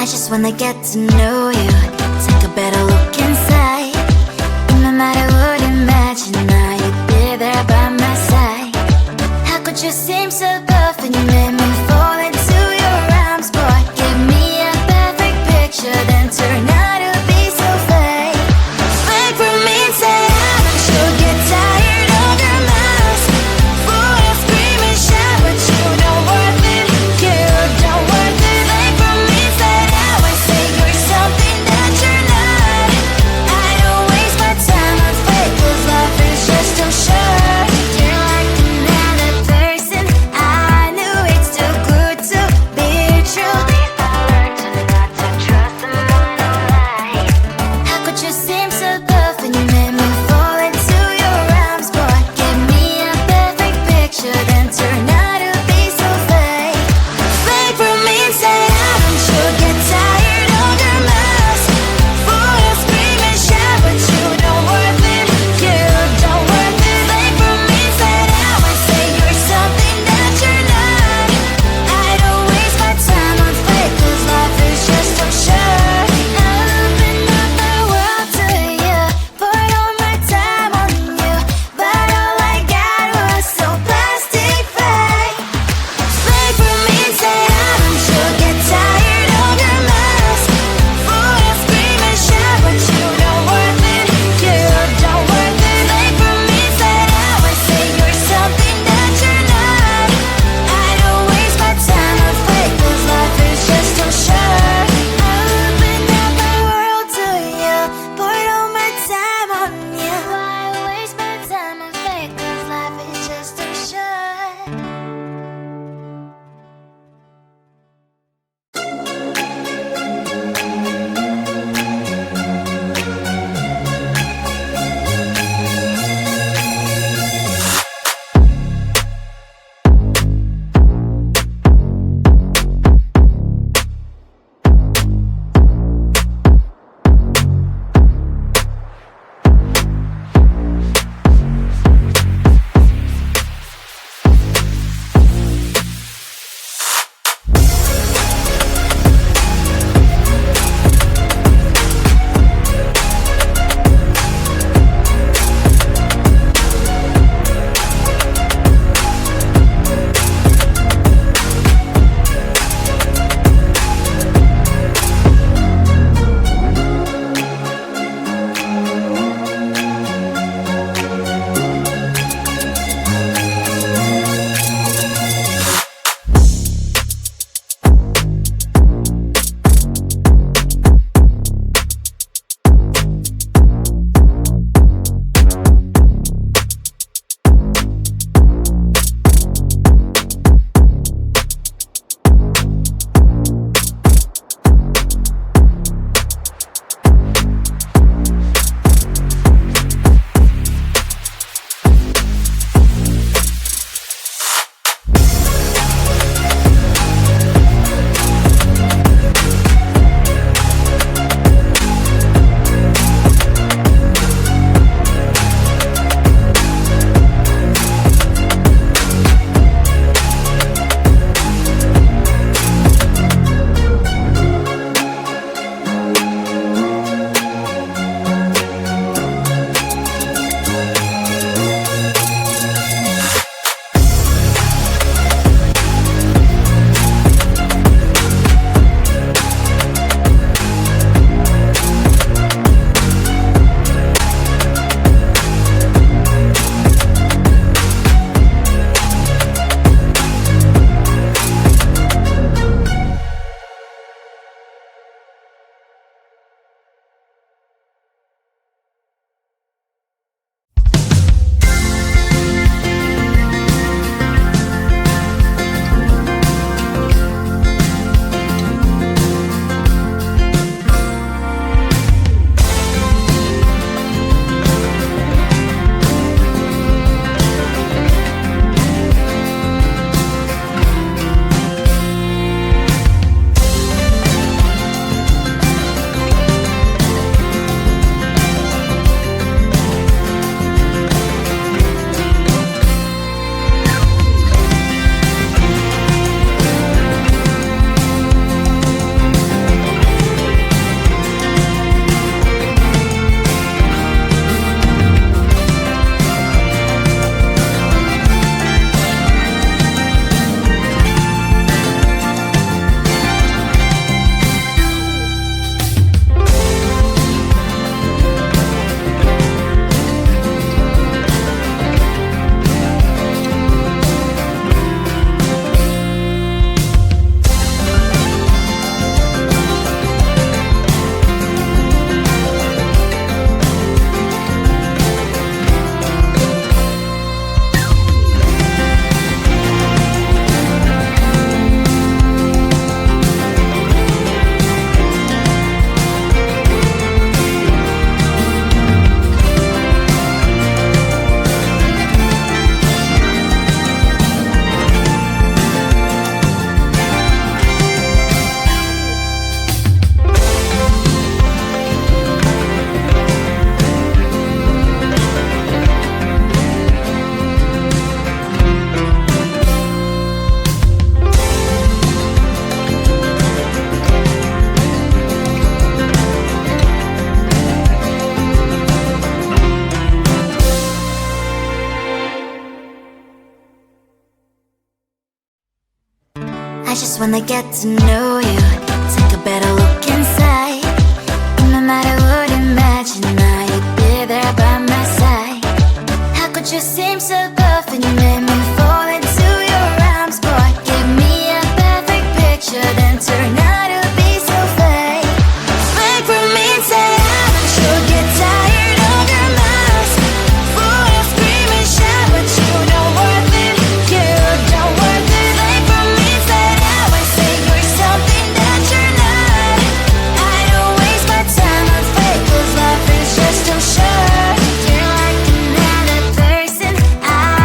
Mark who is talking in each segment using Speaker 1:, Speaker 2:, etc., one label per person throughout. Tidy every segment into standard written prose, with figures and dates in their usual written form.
Speaker 1: I just wanna get to know you. Take a better look inside. In my mind I would imagine now you'd be there by my side. How could you seem so perfect? You made me fall into your arms, boy. Give me a perfect picture, then turn out to be so fake. Fake from inside, I'm sure get tired of your mouth. Full of scream and shout, but you don't worth it. You don't worth it. Fake from inside out, I say you're something that you're not. wanna get to know you. Take a better look inside. 今まで would imagine now you'd be there by my side. How could you seem so perfect? You made me fall into your arms, boy. Give me a perfect picture, then turn out to be so fake. Fake from inside, I'm sure get tired of your mouth. Full of scream and shout, but you don't worth it. You don't worth it. Fake from inside out, I say you're something that you're not. I don't waste my time on fake, 'cause life is just too short. You're like another person I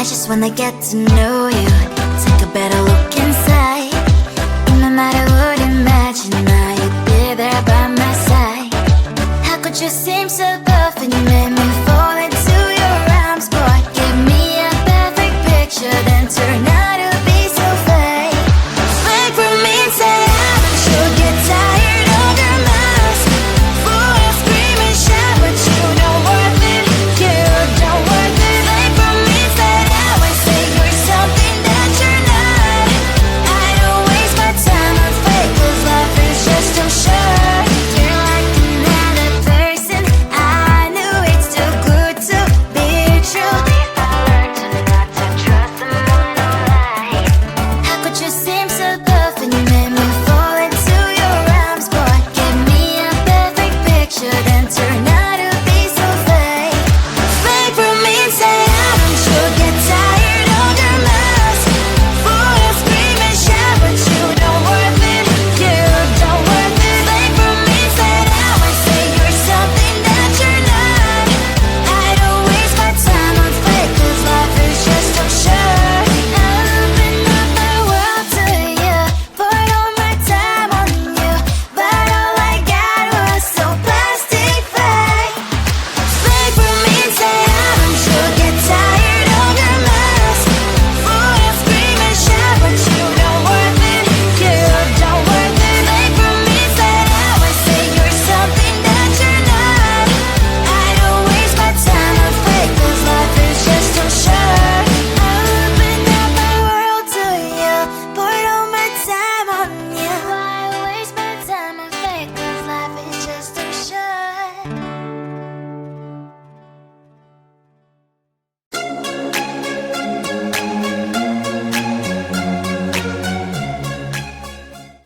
Speaker 1: I just wanna get to know you. Take a better look